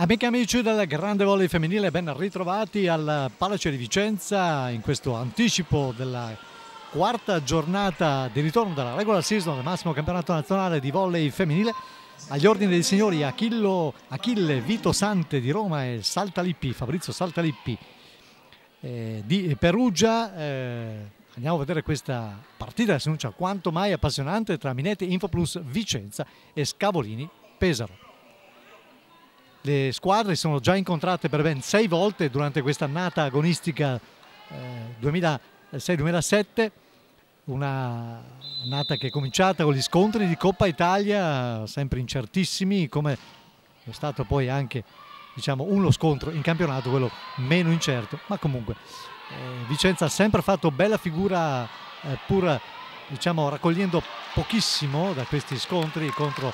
Amiche e amici del grande volley femminile, ben ritrovati al Palace di Vicenza in questo anticipo della quarta giornata di ritorno della regular season del massimo campionato nazionale di volley femminile. Agli ordini dei signori Achille Vito Sante di Roma e Fabrizio Saltalippi di Perugia. Andiamo a vedere questa partita che si annuncia quanto mai appassionante tra Mineti Infoplus Vicenza e Scavolini Pesaro. Le squadre si sono già incontrate per ben 6 volte durante questa annata agonistica 2006-2007, una annata che è cominciata con gli scontri di Coppa Italia sempre incertissimi, come è stato poi anche, diciamo, uno scontro in campionato, quello meno incerto, ma comunque Vicenza ha sempre fatto bella figura, pur, diciamo, raccogliendo pochissimo da questi scontri contro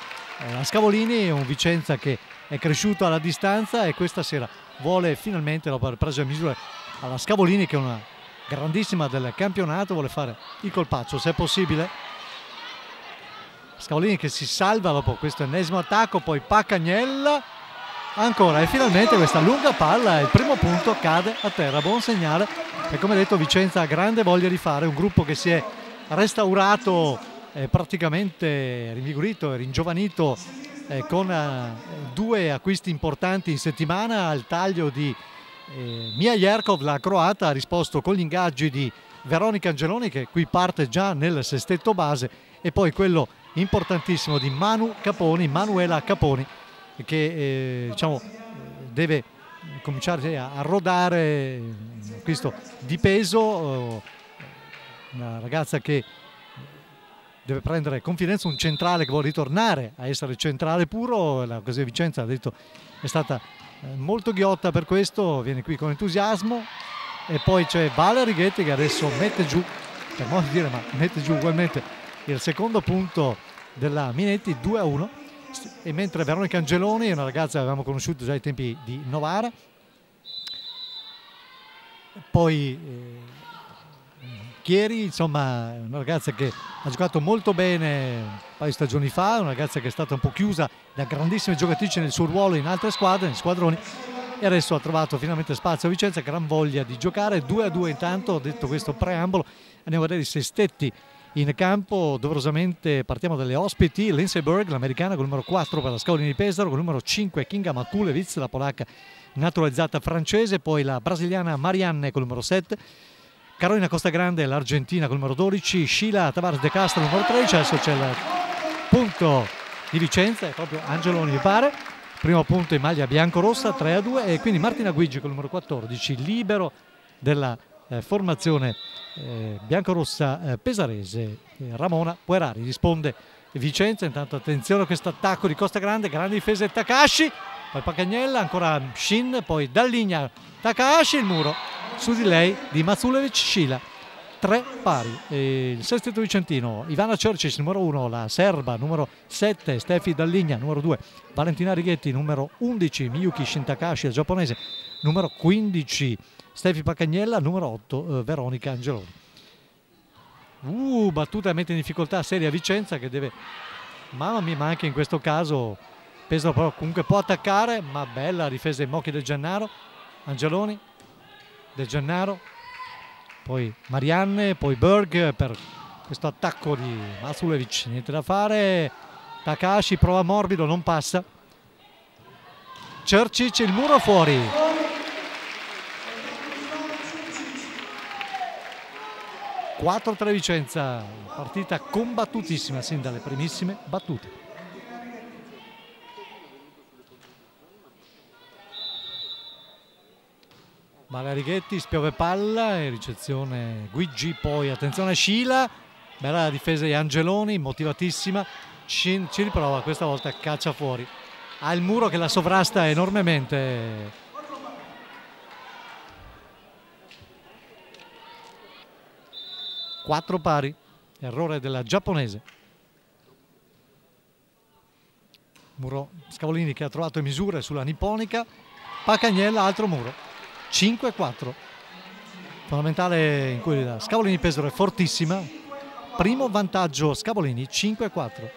la Scavolini. Un Vicenza che è cresciuto alla distanza e questa sera vuole finalmente, dopo aver preso le misure alla Scavolini, che è una grandissima del campionato, vuole fare il colpaccio se è possibile. Scavolini che si salva dopo questo ennesimo attacco, poi Pacagnella ancora e finalmente questa lunga palla, il primo punto cade a terra, buon segnale. E come detto, Vicenza ha grande voglia di fare, un gruppo che si è restaurato, praticamente rinvigorito e ringiovanito, con 2 acquisti importanti in settimana. Al taglio di Mia Jerkov, la croata, ha risposto con gli ingaggi di Veronica Angeloni, che qui parte già nel sestetto base, e poi quello importantissimo di Manuela Caponi, che diciamo, deve cominciare a rodare, un acquisto di peso, una ragazza che deve prendere confidenza, un centrale che vuole ritornare a essere centrale puro. La Così Vicenza, ha detto, è stata molto ghiotta per questo, viene qui con entusiasmo. E poi c'è Vale Righetti che adesso mette giù, per modo di dire, ma mette giù ugualmente il secondo punto della Minetti, 2-1. E mentre Veronica Angeloni è una ragazza che avevamo conosciuto già ai tempi di Novara, poi Chieri, insomma, una ragazza che ha giocato molto bene un paio di stagioni fa, una ragazza che è stata un po' chiusa da grandissime giocatrici nel suo ruolo in altre squadre, nei squadroni, e adesso ha trovato finalmente spazio a Vicenza, gran voglia di giocare. 2-2 intanto. Detto questo preambolo, andiamo a vedere i sestetti in campo. Doverosamente partiamo dalle ospiti: Lindsey Berg, l'americana, con il numero 4 per la Scavolini di Pesaro, con il numero 5 Kinga Makulevich, la polacca naturalizzata francese, poi la brasiliana Marianne con il numero 7, Carolina Costagrande, l'argentina, con il numero 12, Sheila Tavares de Castro, numero 13. Adesso c'è il punto di Vicenza, è proprio Angeloni, mi pare, primo punto in maglia bianco-rossa, 3-2, e quindi Martina Guigi con il numero 14, libero della formazione biancorossa pesarese. Ramona Puerari risponde Vicenza. Intanto attenzione a questo attacco di Costagrande, grande difesa di Takahashi, poi Pacagnella, ancora Shin, poi Dalligna, Takahashi, il muro su di lei di Maculevich, Sheila, 3 pari. E il sestetto vicentino: Ivana Cercic, numero 1, la serba, numero 7 Stefi Dalligna, numero 2 Valentina Righetti, numero 11 Miyuki Shintakashi, la giapponese, numero 15 Stefi Pacagnella, numero 8 Veronica Angeloni. Battuta mette in difficoltà seria Vicenza, che deve, mamma mia, ma anche in questo caso Pesaro però comunque può attaccare, ma bella difesa di Mocchi De Gennaro. Angeloni, De Gennaro, poi Marianne, poi Berg per questo attacco di Maculevich, niente da fare. Takahashi prova morbido, non passa. Cercic, il muro fuori. (4-3) Vicenza, partita combattutissima sin dalle primissime battute. Vale Righetti, spiove palla e ricezione Guigi, poi attenzione a Sheila, bella difesa di Angeloni, motivatissima. Ci riprova, questa volta caccia fuori ha il muro che la sovrasta enormemente. Quattro pari, errore della giapponese. Muro Scavolini che ha trovato misure sulla nipponica. Pacagnella, altro muro. 5-4. Fondamentale in cui la Scavolini Pesaro è fortissima. Primo vantaggio Scavolini, 5-4.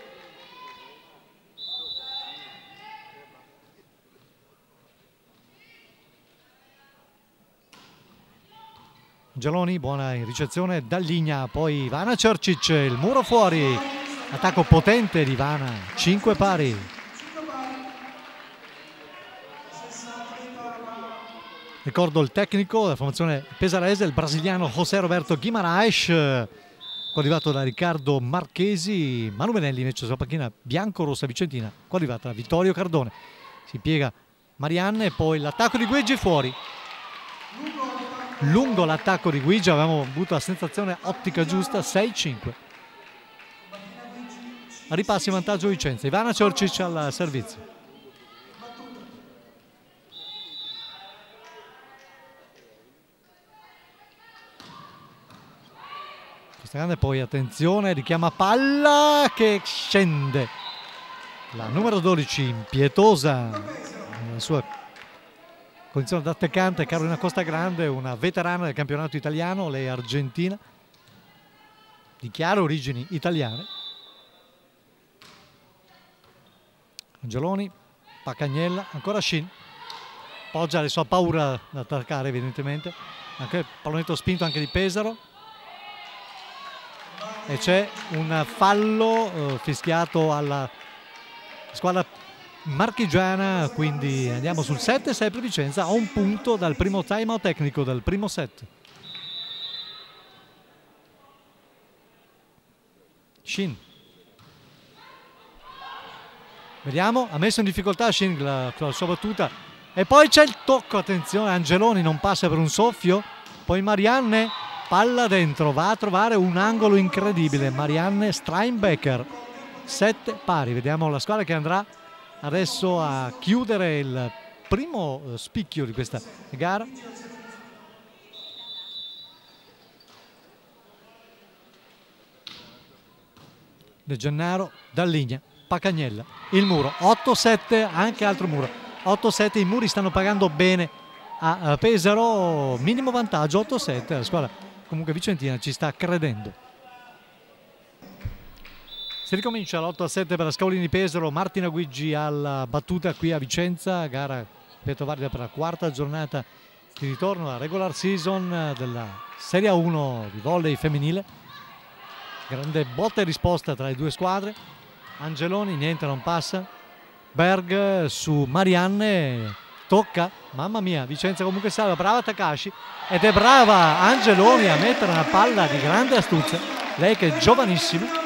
Angeloni, buona in ricezione, Dalligna, poi Ivana Cercic, il muro fuori, attacco potente di Ivana, 5 pari. Ricordo il tecnico della formazione pesarese, il brasiliano José Roberto Guimarães, coadiuvato da Riccardo Marchesi. Manu Benelli invece sulla panchina bianco-rossa vicentina, coadiuvata da Vittorio Cardone. Si piega Marianne e poi l'attacco di Guigi fuori. Lungo l'attacco di Guigi, avevamo avuto la sensazione ottica giusta, 6-5. Ripassi in vantaggio Vicenza, Ivana Ciorcic al servizio. Questa grande, poi attenzione, richiama palla che scende. La numero 12, impietosa nella sua condizione da attaccante, Carolina Costagrande, una veterana del campionato italiano, lei è argentina, di chiare origini italiane. Angeloni, Pacagnella, ancora Shin, poggia la sua paura da attaccare evidentemente, anche il pallonetto spinto anche di Pesaro. E c'è un fallo fischiato alla squadra marchigiana, quindi andiamo sul 7-6 per Vicenza, a un punto dal primo time out tecnico del primo set. Shin, vediamo, ha messo in difficoltà Shin con la sua battuta e poi c'è il tocco, attenzione, Angeloni non passa per un soffio, poi Marianne, palla dentro, va a trovare un angolo incredibile, Marianne Steinbecker, 7 pari. Vediamo la squadra che andrà adesso a chiudere il primo spicchio di questa gara. De Gennaro, Dalligna, Pacagnella, il muro, 8-7, anche altro muro, 8-7, i muri stanno pagando bene a Pesaro, minimo vantaggio, 8-7, la squadra comunque vicentina ci sta credendo. Si ricomincia l'8-7 per la Scavolini Pesaro, Martina Guigi alla battuta qui a Vicenza, gara ripeto valida per la quarta giornata di ritorno alla regular season della Serie 1 di volley femminile. Grande botta e risposta tra le due squadre. Angeloni, niente, non passa. Berg su Marianne, tocca, mamma mia, Vicenza comunque salva, brava Takashi, ed è brava Angeloni a mettere una palla di grande astuzia, lei che è giovanissima.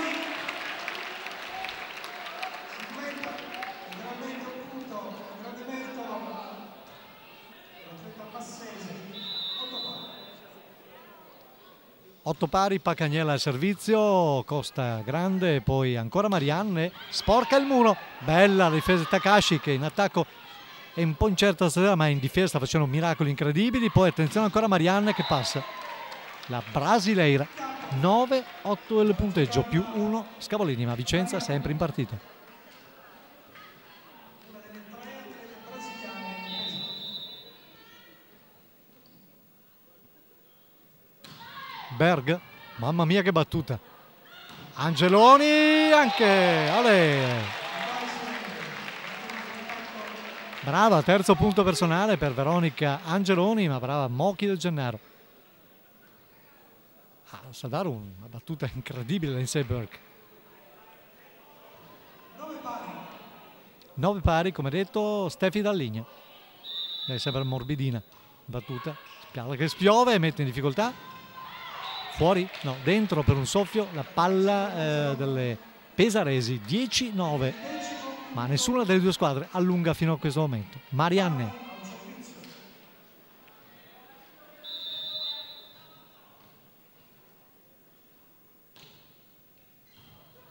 Otto pari, Pacagnella al servizio, Costa grande, poi ancora Marianne, sporca il muro, bella la difesa di Takashi che in attacco è un po' incerta stasera, ma in difesa sta facendo miracoli incredibili. Poi attenzione ancora Marianne che passa, la brasileira, 9-8 il punteggio, più 1 Scavolini, ma Vicenza sempre in partita. Berg, mamma mia che battuta, Angeloni anche, olè. Brava, terzo punto personale per Veronica Angeloni, ma brava Mochi del Gennaro a salvare una battuta incredibile Lindsey Burke. 9 pari, come detto, Stefi Dalligna, lei sembra morbidina, battuta, spialla che spiove e mette in difficoltà. Fuori? No, dentro per un soffio la palla delle pesaresi, 10-9, ma nessuna delle due squadre allunga fino a questo momento. Marianne.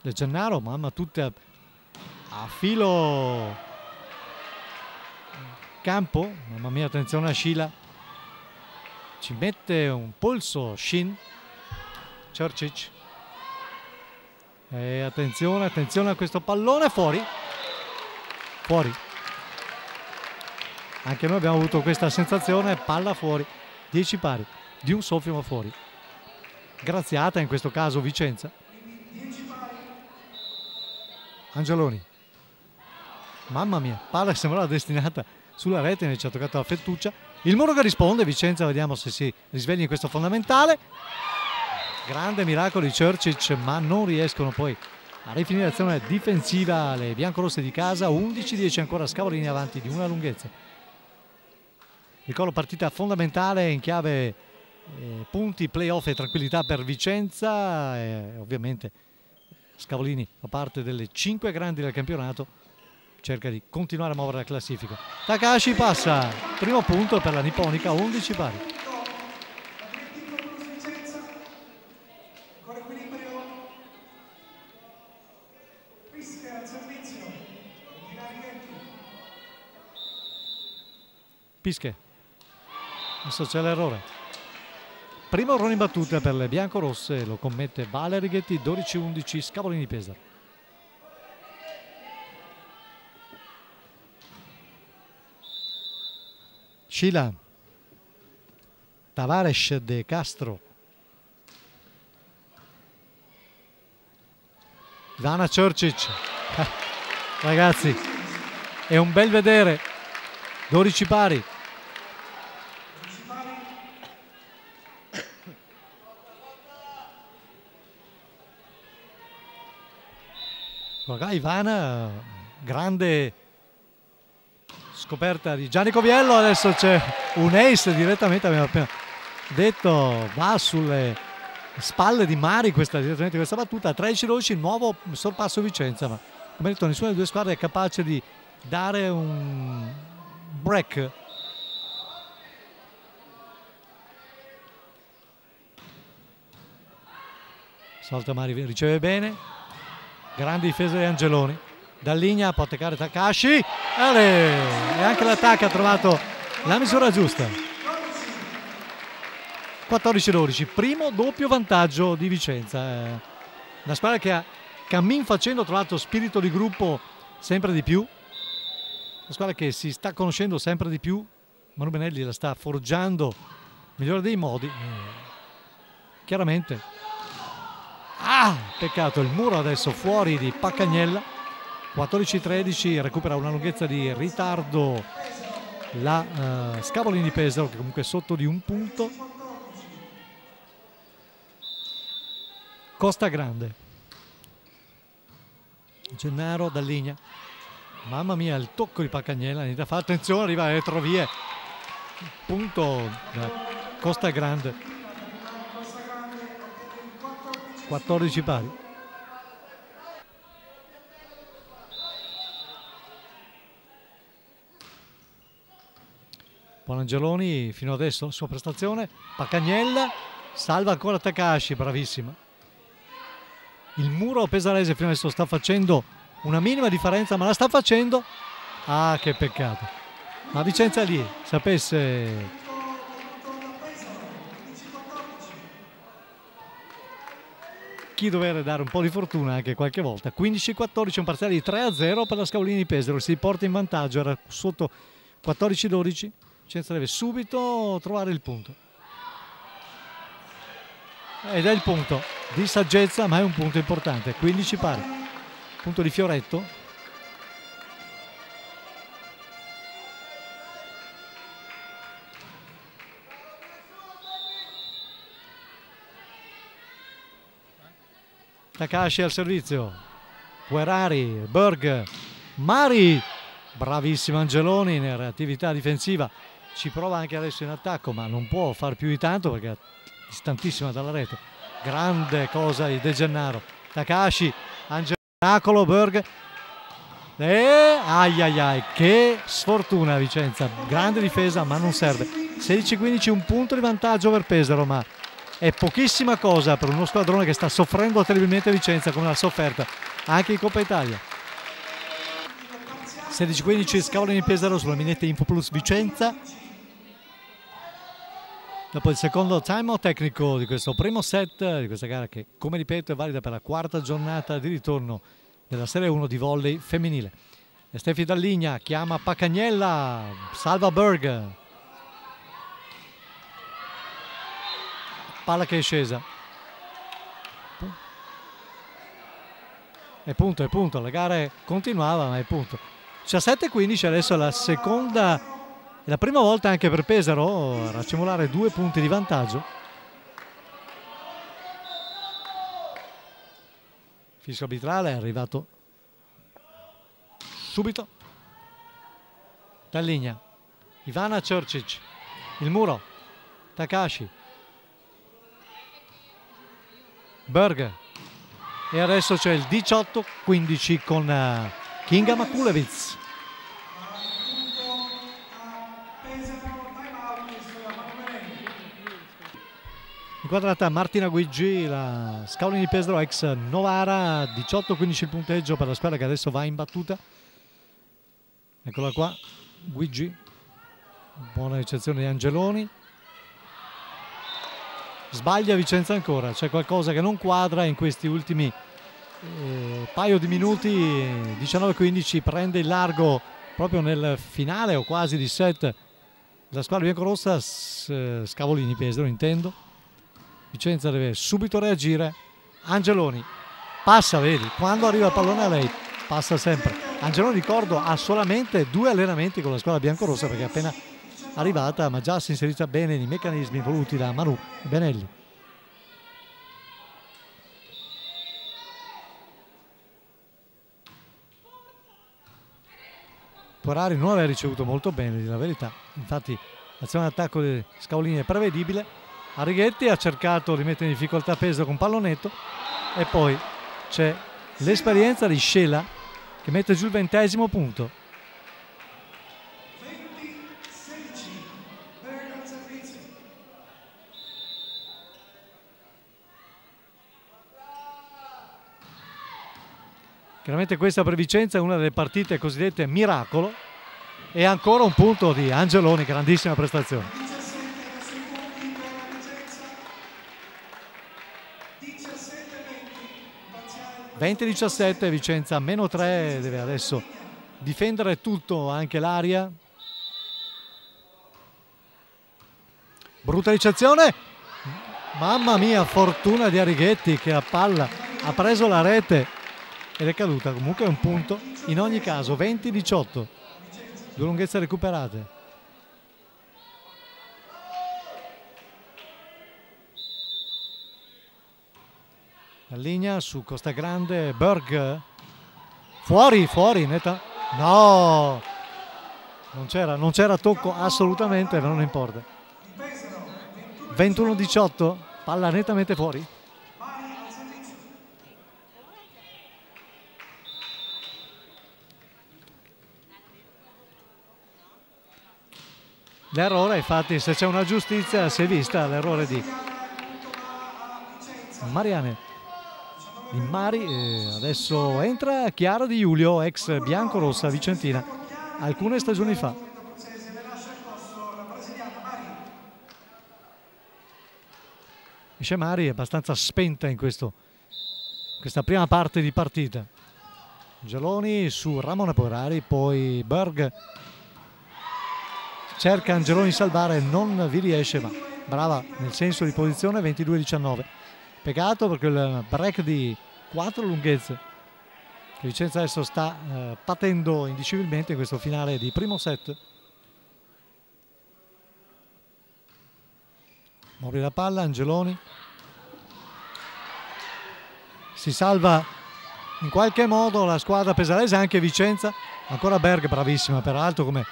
De Gennaro, mamma, tutte a filo campo. Mamma mia, attenzione a Scila, ci mette un polso Shin Črčić, e attenzione a questo pallone, fuori. Anche noi abbiamo avuto questa sensazione, palla fuori, 10 pari, di un soffio ma fuori. Graziata in questo caso Vicenza. Angeloni, mamma mia, palla che sembrava destinata sulla rete, invece ha toccato la fettuccia. Il muro che risponde, Vicenza, vediamo se si risveglia in questo fondamentale. Grande miracolo di Črčić, ma non riescono poi a rifinire l'azione difensiva le biancorosse di casa. 11-10 ancora, Scavolini avanti di una lunghezza. Ricordo, partita fondamentale in chiave punti, playoff e tranquillità per Vicenza, e ovviamente Scavolini fa parte delle 5 grandi del campionato, cerca di continuare a muovere la classifica. Takahashi passa, primo punto per la nipponica, 11 pari. Pische, adesso c'è l'errore. Primo errore in battuta per le biancorosse, lo commette Vale Righetti, 12-11, Scavolini Pesaro. Scila, Tavares, De Castro, Ivana Črčić. Ragazzi, è un bel vedere, 12 pari. Ivana, grande scoperta di Gianni Coviello. Adesso c'è un ace direttamente, abbiamo appena detto, va sulle spalle di Mari direttamente questa battuta. 13-12, nuovo sorpasso Vicenza, ma come detto nessuna delle due squadre è capace di dare un break. Salta Mari, riceve bene, grande difesa di Angeloni, da linea può attaccare Takahashi e anche l'attacco ha trovato la misura giusta. 14-12, primo doppio vantaggio di Vicenza. Una squadra che ha cammin facendo ha trovato spirito di gruppo sempre di più, una squadra che si sta conoscendo sempre di più. Manu Benelli la sta forgiando nel migliore dei modi, chiaramente. Peccato, il muro adesso fuori di Paccagnella. 14-13, recupera una lunghezza di ritardo la Scavolini Pesaro, che comunque è sotto di un punto. Costa Grande, Gennaro da linea, mamma mia il tocco di Paccagnella, niente da fare, attenzione, arriva alle retrovie, punto da Costa Grande. 14 pari. Buon Angeloni fino adesso la sua prestazione. Paccagnella salva ancora Takahashi, bravissima. Il muro pesarese fino adesso sta facendo una minima differenza, ma la sta facendo. Che peccato. Ma Vicenza lì sapesse chi dover dare un po' di fortuna anche qualche volta. 15-14, un parziale di 3-0 per la Scavolini Pesaro, si porta in vantaggio, era sotto 14-12. Vicenza deve subito trovare il punto, ed è il punto di saggezza, ma è un punto importante. 15 pari, punto di Fioretto. Takahashi al servizio, Guerrari, Berg, Mari, bravissimo Angeloni in reattività difensiva, ci prova anche adesso in attacco, ma non può far più di tanto perché è distantissima dalla rete. Grande cosa di De Gennaro. Takahashi, Angelacolo, Berg, che sfortuna Vicenza, grande difesa ma non serve. 16-15, un punto di vantaggio per Pesaro, ma è pochissima cosa per uno squadrone che sta soffrendo terribilmente Vicenza, come l'ha sofferta anche in Coppa Italia. 16-15 Scavolini Pesaro sulla Minette Info Plus Vicenza. Dopo il secondo timeout tecnico di questo primo set di questa gara che, come ripeto, è valida per la quarta giornata di ritorno della Serie 1 di volley femminile. Stefi Dalligna chiama Pacagnella, salva Berg. Palla che è scesa. È punto, la gara continuava, ma è punto. 17-15 adesso la seconda, è la prima volta anche per Pesaro a raccimolare 2 punti di vantaggio. Fischio arbitrale è arrivato subito. Dalligna, Ivana Čorčić, il muro, Takashi, Berg, e adesso c'è il 18-15 con Kinga Makulevich. Inquadrata Martina Guigi, la Scavolini Pesaro ex Novara. 18-15 il punteggio per la squadra che adesso va in battuta. Eccola qua, Guigi, buona ricezione di Angeloni. Sbaglia Vicenza ancora, c'è qualcosa che non quadra in questi ultimi paio di minuti. 19-15 prende il largo proprio nel finale o quasi di set la squadra biancorossa. Scavolini Pesaro intendo. Vicenza deve subito reagire. Angeloni passa, vedi, quando arriva il pallone a lei passa sempre. Angeloni, ricordo, ha solamente 2 allenamenti con la squadra biancorossa perché è appena arrivata, ma già si è inserita bene nei meccanismi voluti da Manu Benelli. Porari non aveva ricevuto molto bene, la verità, infatti l'azione d'attacco di Scavolini è prevedibile. Arrighetti ha cercato di mettere in difficoltà Pesaro con pallonetto e poi c'è l'esperienza di Scela che mette giù il 20° punto. Chiaramente questa per Vicenza è una delle partite cosiddette miracolo e ancora un punto di Angeloni, grandissima prestazione. 20-17, Vicenza -3, deve adesso difendere tutto, anche l'aria. Brutta ricezione, mamma mia, fortuna di Arrighetti che a palla ha preso la rete ed è caduta. Comunque è un punto in ogni caso. 20-18, 2 lunghezze recuperate. La linea su Costa Grande, Berg, fuori, netta, no, non c'era tocco assolutamente, ma non importa. 21-18, palla nettamente fuori. L'errore, infatti, se c'è una giustizia, si è vista l'errore di Mariane. Di Mari, adesso entra Chiara Di Giulio, ex biancorossa vicentina alcune stagioni fa. Esce Mari, è abbastanza spenta in questa prima parte di partita. Angeloni su Ramona Porari, poi Berg cerca Angeloni di salvare, non vi riesce, ma brava nel senso di posizione. 22-19. Peccato perché il break di 4 lunghezze che Vicenza adesso sta patendo indicibilmente in questo finale di primo set. Muove la palla, Angeloni si salva in qualche modo la squadra pesarese, anche Vicenza. Ancora Berg, bravissima peraltro, come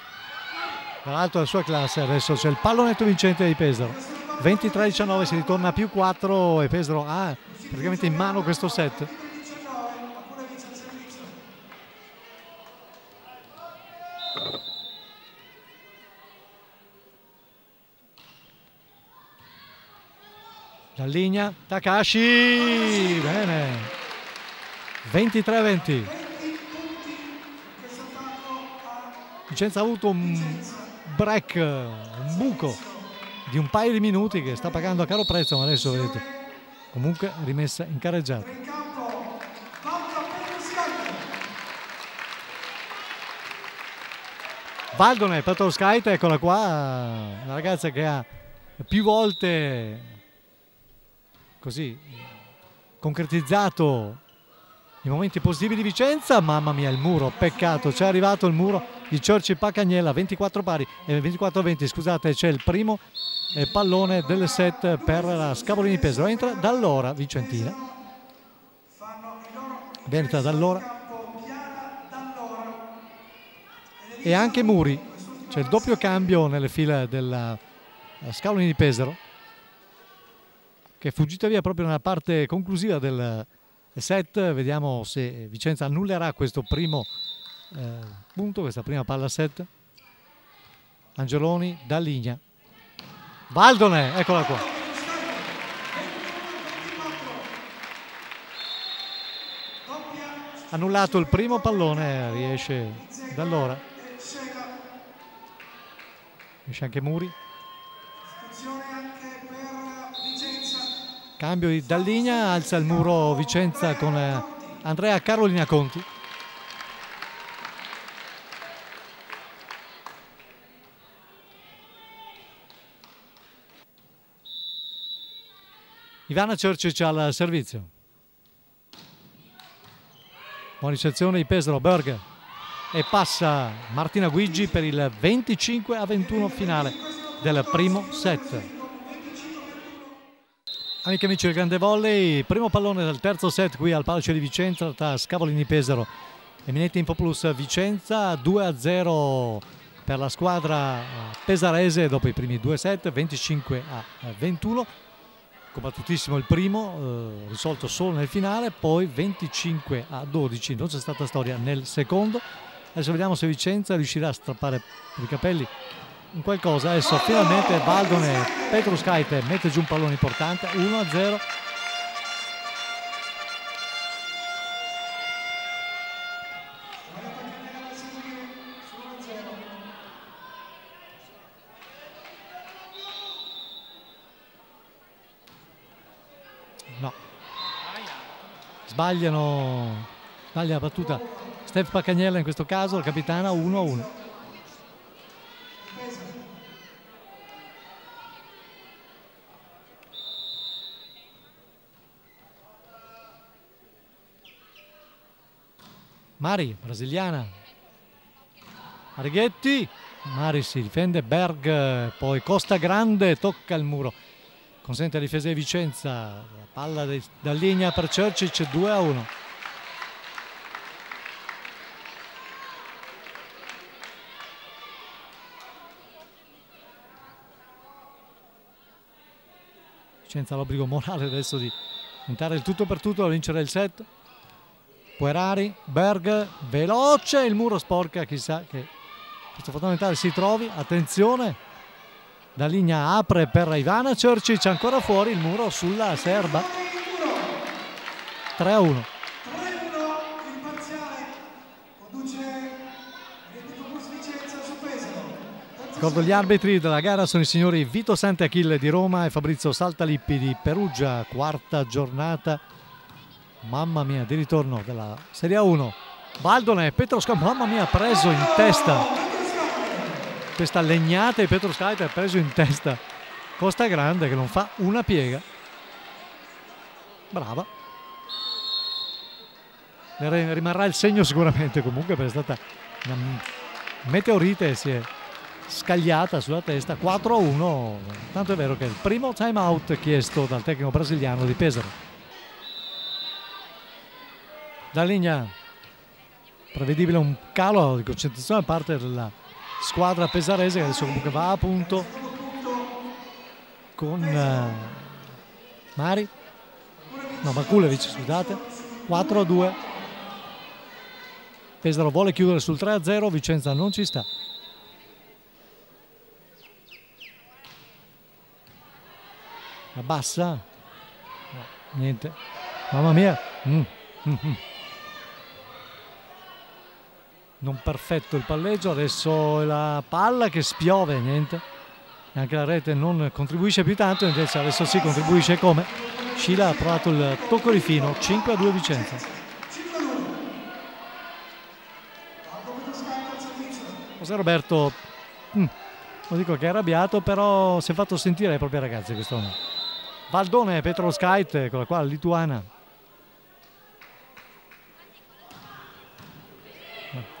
peraltro la sua classe. Adesso c'è il pallonetto vincente di Pesaro. 23-19, si ritorna a +4 e Pesaro ha praticamente in mano questo set. La linea, Takashi, bene, 23-20. Vicenza ha avuto un break, un buco di un paio di minuti che sta pagando a caro prezzo, ma adesso vedete, comunque rimessa in carreggiata. Valdone, Petroscaite, eccola qua, una ragazza che ha più volte così concretizzato i momenti positivi di Vicenza. Mamma mia, il muro, peccato, c'è arrivato il muro di Ciorci Pacagnella, 24 pari e 24-20, scusate, c'è il primo pallone del set per la Scavolini Pesaro. Entra Dall'Ora Vicentina, entra Dall'Ora e anche Muri, c'è il doppio cambio nelle file della Scavolini di Pesaro, che è fuggita via proprio nella parte conclusiva del set. Vediamo se Vicenza annullerà questo primo punto, questa prima palla set. Angeloni, Dalligna, Valdone, eccola qua. Annullato il primo pallone, riesce Dall'Ora. Riesce anche Muri. Cambio di Dalligna, alza il muro Vicenza con Andrea Carolina Conti. Ivana Ciorcic al servizio. Buona ricezione di Pesaro, Berg, e passa Martina Guigi per il 25-21 finale del primo set. Amiche e amici del Grande Volley, primo pallone del terzo set qui al Palazzo di Vicenza tra Scavolini Pesaro e Minetti Infoplus Vicenza. 2-0 per la squadra pesarese dopo i primi due set, 25-21. Combattutissimo il primo, risolto solo nel finale, poi 25-12, non c'è stata storia nel secondo. Adesso vediamo se Vicenza riuscirà a strappare per i capelli in qualcosa. Adesso finalmente Valdone, Petroscaite mette giù un pallone importante, 1-0. No, sbaglia la battuta Steph Pacagnella in questo caso, la capitana. 1-1. Mari, brasiliana, Arighetti, Mari si difende, Berg, poi Costa Grande, tocca il muro, consente la difesa di Vicenza, la palla da linea per Ciorcic, 2-1. Vicenza ha l'obbligo morale adesso di tentare il tutto per tutto, a vincere il set. Puerari, Berg, veloce, il muro sporca, chissà che questo fondamentale si trovi. Attenzione, Dalligna apre per Ivana Ciorcic, ancora fuori il muro sulla serba. 3-1. Ricordo gli arbitri della gara sono i signori Vito Santiachille di Roma e Fabrizio Saltalippi di Perugia. Quarta giornata, mamma mia, di ritorno della Serie A1. Valdone, Petroscaite, mamma mia, ha preso in testa questa legnata e Petroscaite ha preso in testa Costa Grande che non fa una piega. Brava, ne rimarrà il segno sicuramente comunque, perché è stata una meteorite, si è scagliata sulla testa. 4-1, tanto è vero che è il primo time out chiesto dal tecnico brasiliano di Pesaro. Dalligna, prevedibile un calo di concentrazione da parte della squadra pesarese che adesso comunque va a punto con Mari, no, Markulevic, scusate. 4-2. Pesaro vuole chiudere sul 3-0, Vicenza non ci sta. Abbassa, no, niente, mamma mia. non perfetto il palleggio, adesso la palla che spiove, niente, anche la rete non contribuisce più tanto, invece adesso sì contribuisce come Scila ha provato il tocco di fino. 5-2 Vicenza. José Roberto non dico che è arrabbiato, però si è fatto sentire ai propri ragazzi quest'uomo. Valdone, Petroskyte con la quale lituana.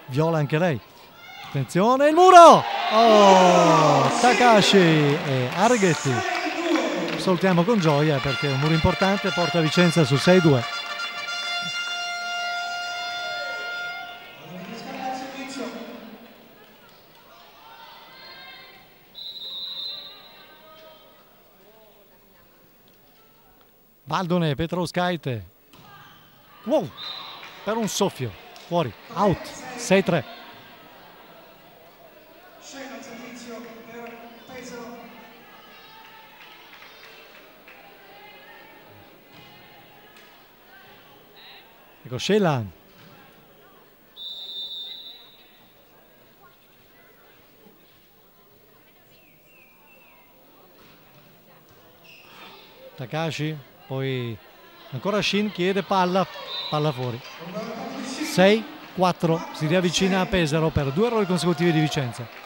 Viola anche lei. Attenzione, il muro! Oh, Takashi e Arghetti. Salutiamo con gioia perché è un muro importante, porta Vicenza su 6-2. Valdone, Petroskyte. Wow! Per un soffio. Fuori. Out. 6-3. Ecco Shelan. Takashi, poi ancora Shin chiede palla fuori. 6-4, si riavvicina a Pesaro per 2 errori consecutivi di Vicenza.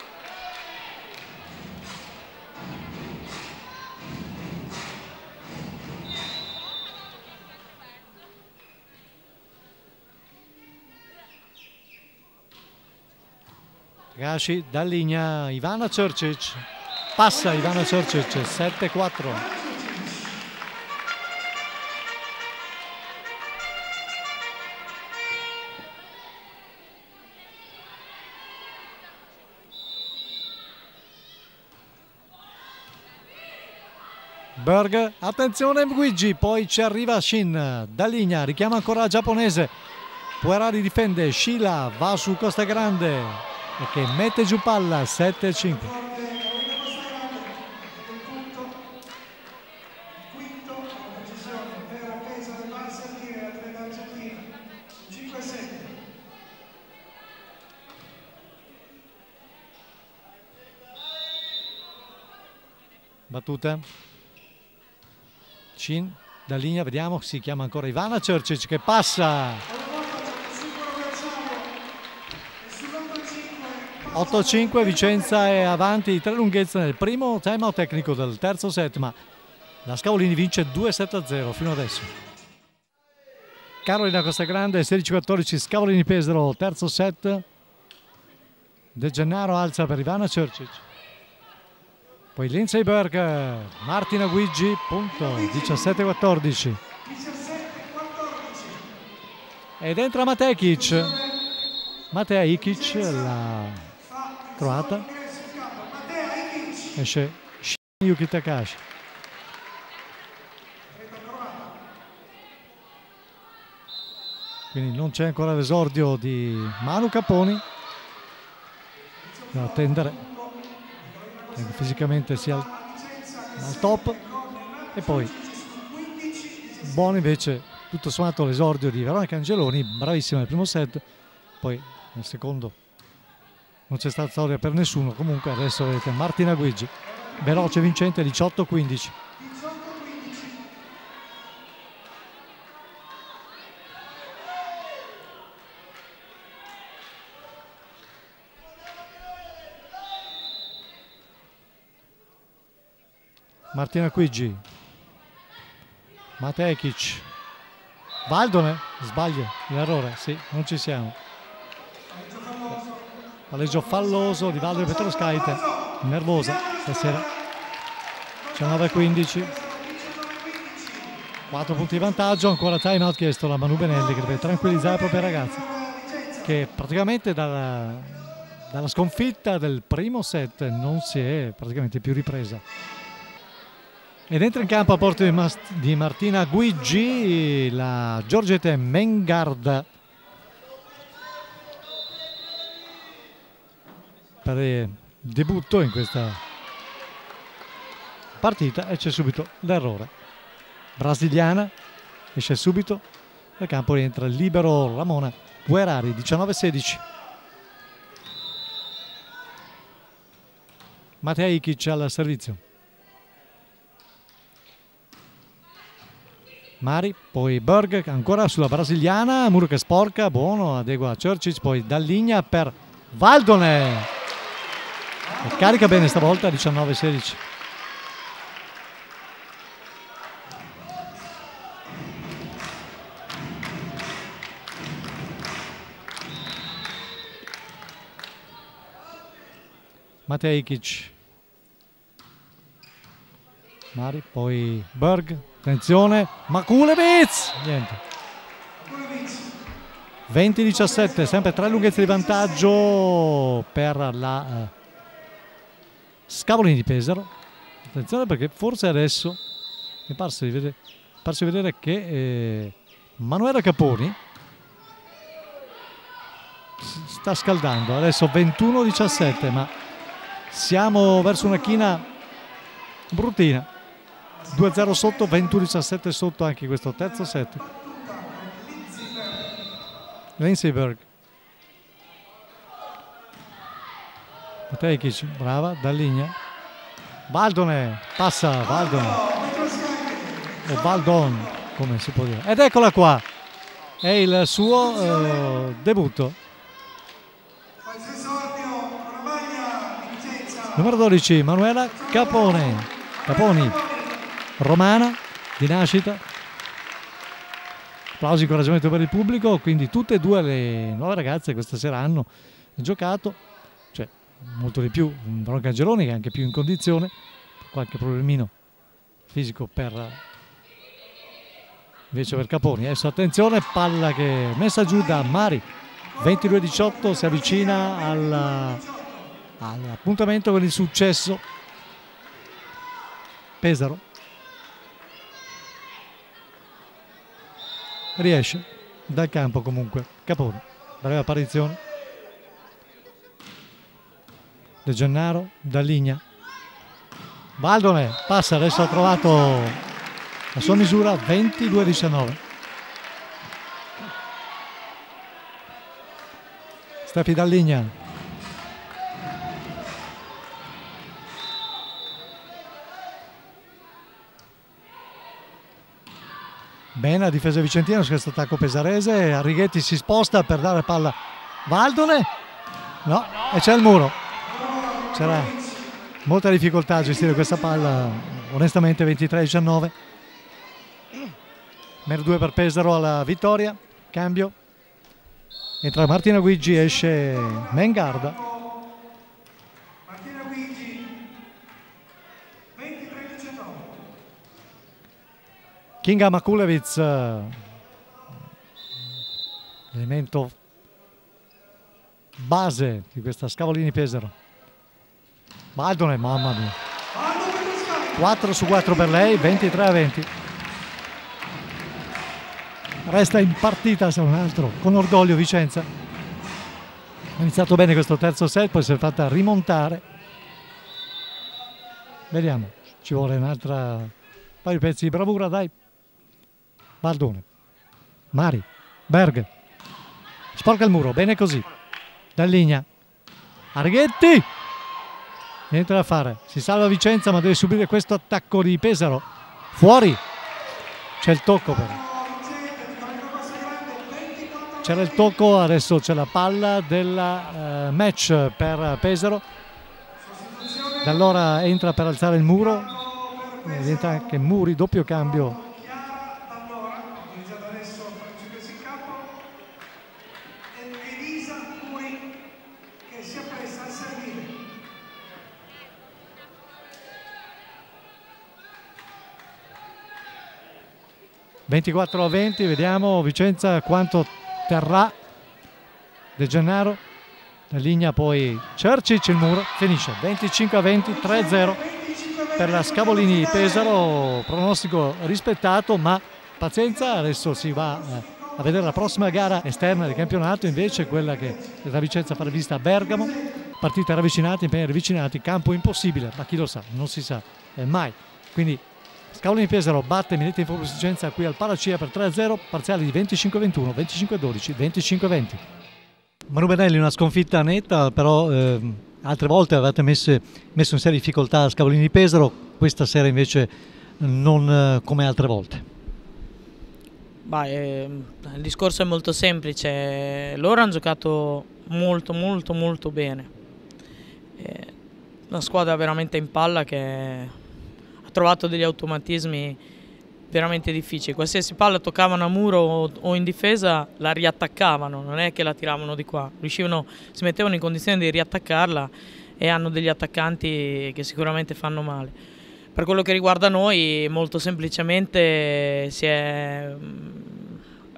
Takashi da linea, Ivana Črčić, passa Ivana Črčić, 7-4. Berg, attenzione Luigi, poi ci arriva Shin, da linea, richiama ancora la giapponese, Puerari difende, Scila va su Costa Grande e che mette giù palla, 7-5. Battuta. Shin da linea, vediamo, si chiama ancora Ivana Črčić che passa. 8-5, Vicenza è avanti di 3 lunghezze nel primo timeout tecnico del terzo set, ma la Scavolini vince 2-7-0 fino adesso. Carolina Costagrande, 16-14, Scavolini Pesaro, terzo set. De Gennaro alza per Ivana Črčić. Poi Lindsey Berg, Martina Guigi, punto, 17-14. Ed entra Matekic, Matea Ikic, la croata. Esce Yuki Takashi. Quindi non c'è ancora l'esordio di Manu Caponi. Da attendere. Fisicamente sia al top, e poi buono invece tutto sommato l'esordio di Veronica Angeloni, bravissima nel primo set, poi nel secondo non c'è stata storia per nessuno. Comunque adesso vedete Martina Guigi veloce, vincente, 18-15. Martina Guigi, Matekic, Valdone, sbaglia, l'errore, sì, non ci siamo. Palleggio falloso di Valdone Petroskyte, nervosa stasera. 19-15, 4 punti di vantaggio, ancora time out chiesto da Manu Benelli che deve tranquillizzare la propria ragazza, che praticamente dalla sconfitta del primo set non si è praticamente più ripresa. Ed entra in campo a porta di Martina Guigi la Giorgete Mengard per il debutto in questa partita, e c'è subito l'errore. Brasiliana esce subito dal campo, rientra il libero Ramona Puerari, 19-16. Matej Ikic al servizio. Mari, poi Berg ancora sulla brasiliana, muro che sporca, buono, adegua Črčić, poi Dallinja per Valdonen. Carica bene stavolta, 19-16. Matej Ikic. Mari, poi Berg, attenzione, Makulevich, niente. 20-17, sempre 3 lunghezze di vantaggio per la Scavolini di Pesaro. Attenzione perché forse adesso mi è parso di vedere che Manuela Caponi si sta scaldando. Adesso 21-17, ma siamo verso una china bruttina. 2-0 sotto, 21-17 sotto anche questo terzo set. Lindsey Berg. Matej Ikic, brava, Dallinja. Valdonen, passa Valdonen. O Valdon, come si può dire. Ed eccola qua, è il suo debutto. Numero 12, Manuela Caponi, romana di nascita. Applausi e incoraggiamento per il pubblico. Quindi tutte e due le nuove ragazze questa sera hanno giocato, cioè molto di più Veronica Angeloni, che è anche più in condizione, qualche problemino fisico invece per Caponi. Adesso attenzione, palla che è messa giù da Mari. 22-18, si avvicina all'appuntamento con il successo Pesaro. Riesce dal campo comunque Caponi, breve apparizione. De Gennaro, Dallinja. Valdonen passa, adesso ha trovato la sua misura. 22-19. Stefi Dallinja. Bene la difesa vicentina su questo attacco pesarese. Arrighetti si sposta per dare palla Valdonen. No, e c'è il muro. C'era molta difficoltà a gestire questa palla. Onestamente 23-19. Meno 2 per Pesaro alla vittoria. Cambio. Entra Martina Guigi, esce Mengarda. Kinga Makulevich, elemento base di questa Scavolini Pesaro. Valdonen, mamma mia. 4 su 4 per lei, 23-20. Resta in partita se non altro, con orgoglio Vicenza. Ha iniziato bene questo terzo set, poi si è fatta rimontare. Vediamo, ci vuole un'altra paio di pezzi di bravura, dai. Valdonen, Mari, Berg, sporca il muro, bene così. Dallinja, Arrighetti, niente da fare, si salva Vicenza ma deve subire questo attacco di Pesaro. Fuori, c'è il tocco però. C'era il tocco, adesso c'è la palla del match per Pesaro. Da allora entra per alzare il muro, diventa anche Muri, doppio cambio. 24-20, vediamo Vicenza quanto terrà. De Gennaro, Dallinja, poi Črčić, il muro, finisce 25-20, 3-0 per la Scavolini Pesaro. Pronostico rispettato, ma pazienza, adesso si va a vedere la prossima gara esterna del campionato, invece quella che da Vicenza farà vista a Bergamo. Partite ravvicinate, impegni ravvicinati, campo impossibile, ma chi lo sa, non si sa mai. Quindi Scavolini Pesaro batte Milite Info Vicenza qui al Paracia per 3-0, parziali di 25-21, 25-12, 25-20. Manu Benelli, una sconfitta netta, però altre volte avevate messo in seria difficoltà Scavolini di Pesaro, questa sera invece non come altre volte. Il discorso è molto semplice, loro hanno giocato molto bene, una squadra veramente in palla che ha trovato degli automatismi veramente difficili, qualsiasi palla toccavano a muro o in difesa la riattaccavano, non è che la tiravano di qua, si mettevano in condizione di riattaccarla e hanno degli attaccanti che sicuramente fanno male. Per quello che riguarda noi, molto semplicemente si è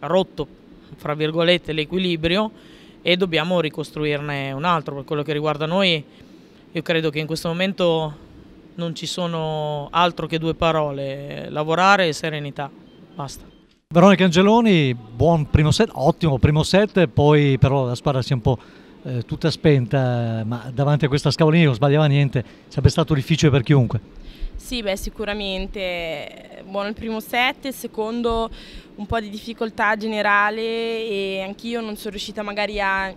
rotto, fra virgolette, l'equilibrio e dobbiamo ricostruirne un altro. Per quello che riguarda noi, io credo che in questo momento non ci sono altro che due parole: lavorare e serenità, basta. Veronica Angeloni, buon primo set, ottimo primo set, poi però la squadra si è un po' tutta spenta, ma davanti a questa Scavolini non sbagliava niente, sarebbe stato difficile per chiunque. Sì, sicuramente buono il primo set, il secondo un po' di difficoltà generale e anch'io non sono riuscita magari a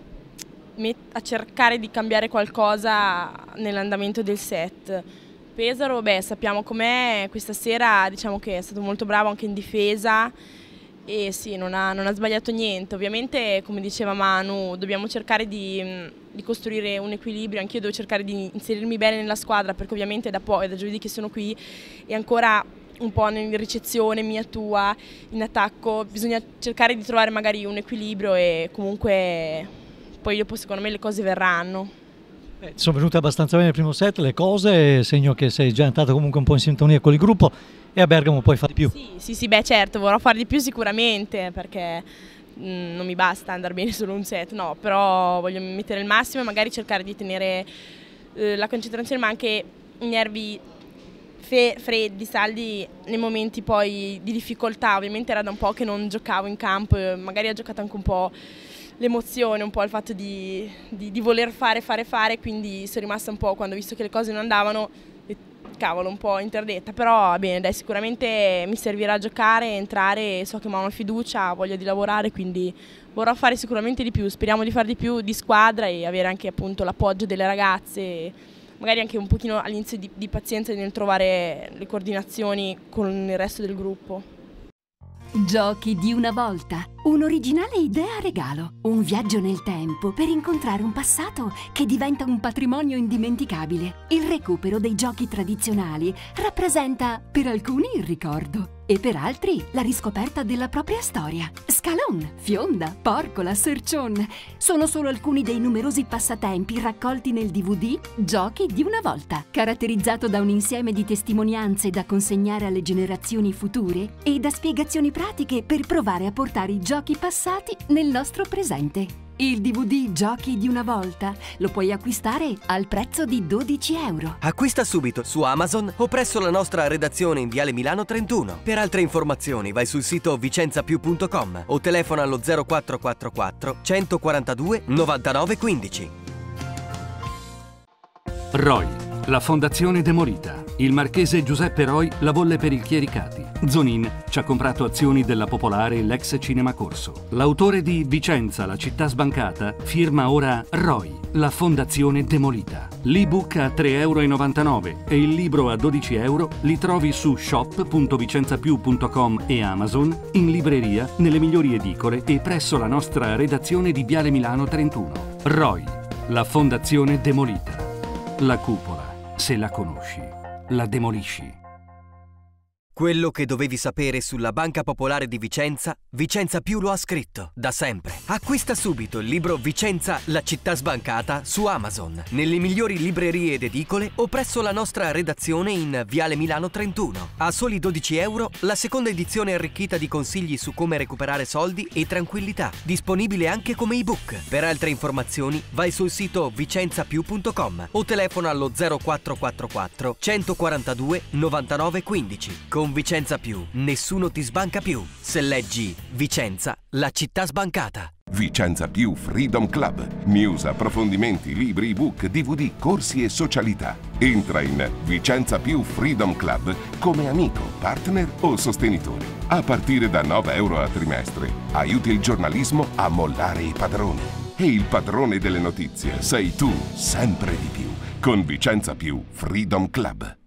cercare di cambiare qualcosa nell'andamento del set. Pesaro, sappiamo com'è, questa sera diciamo che è stato molto bravo anche in difesa e sì, non ha sbagliato niente. Ovviamente, come diceva Manu, dobbiamo cercare di costruire un equilibrio, anch'io devo cercare di inserirmi bene nella squadra perché ovviamente da giovedì che sono qui e ancora un po' in ricezione mia tua, in attacco, bisogna cercare di trovare magari un equilibrio e comunque poi dopo secondo me le cose verranno. Sono venute abbastanza bene il primo set le cose, segno che sei già entrato comunque un po' in sintonia con il gruppo e a Bergamo puoi fare di più. Sì, certo, vorrò fare di più sicuramente perché non mi basta andare bene solo un set, no, però voglio mettere il massimo e magari cercare di tenere la concentrazione ma anche i nervi freddi, saldi nei momenti poi di difficoltà. Ovviamente era da un po' che non giocavo in campo, magari ha giocato anche un po' l'emozione, un po' il fatto di voler fare, quindi sono rimasta un po', quando ho visto che le cose non andavano, cavolo, un po' interdetta, però bene, dai, sicuramente mi servirà a giocare, entrare, so che mi ha una fiducia, voglia di lavorare, quindi vorrò fare sicuramente di più, speriamo di fare di più di squadra e avere anche appunto l'appoggio delle ragazze, magari anche un pochino all'inizio di pazienza nel trovare le coordinazioni con il resto del gruppo. Giochi di una volta, un'originale idea regalo, un viaggio nel tempo per incontrare un passato che diventa un patrimonio indimenticabile. Il recupero dei giochi tradizionali rappresenta per alcuni il ricordo e per altri la riscoperta della propria storia. Scalon, Fionda, Porcola, Sercion sono solo alcuni dei numerosi passatempi raccolti nel DVD Giochi di una volta, caratterizzato da un insieme di testimonianze da consegnare alle generazioni future e da spiegazioni pratiche per provare a portare i giochi passati nel nostro presente. Il DVD Giochi di una volta lo puoi acquistare al prezzo di €12. Acquista subito su Amazon o presso la nostra redazione in Viale Milano 31. Per altre informazioni vai sul sito vicenzapiù.com o telefona allo 0444 142 99 15. ROI, la Fondazione Demolita. Il marchese Giuseppe Roi la volle per il Chiericati. Zonin ci ha comprato azioni della Popolare e l'ex Cinema Corso. L'autore di Vicenza, la città sbancata, firma ora ROI, la Fondazione Demolita. L'ebook a €3,99 e il libro a €12 li trovi su shop.vicenzapiù.com e Amazon, in libreria, nelle migliori edicole e presso la nostra redazione di Viale Milano 31. ROI, la Fondazione Demolita. La cupola, se la conosci, la demolisci. Quello che dovevi sapere sulla Banca Popolare di Vicenza, Vicenza Più lo ha scritto, da sempre. Acquista subito il libro Vicenza, la città sbancata su Amazon, nelle migliori librerie ed edicole o presso la nostra redazione in Viale Milano 31. A soli €12 la seconda edizione arricchita di consigli su come recuperare soldi e tranquillità, disponibile anche come ebook. Per altre informazioni vai sul sito vicenzapiù.com o telefona allo 0444 142 99 15. Con Vicenza Più, nessuno ti sbanca più. Se leggi Vicenza, la città sbancata. Vicenza Più Freedom Club. News, approfondimenti, libri, ebook, DVD, corsi e socialità. Entra in Vicenza Più Freedom Club come amico, partner o sostenitore. A partire da €9 a trimestre. Aiuti il giornalismo a mollare i padroni. E il padrone delle notizie sei tu, sempre di più, con Vicenza Più Freedom Club.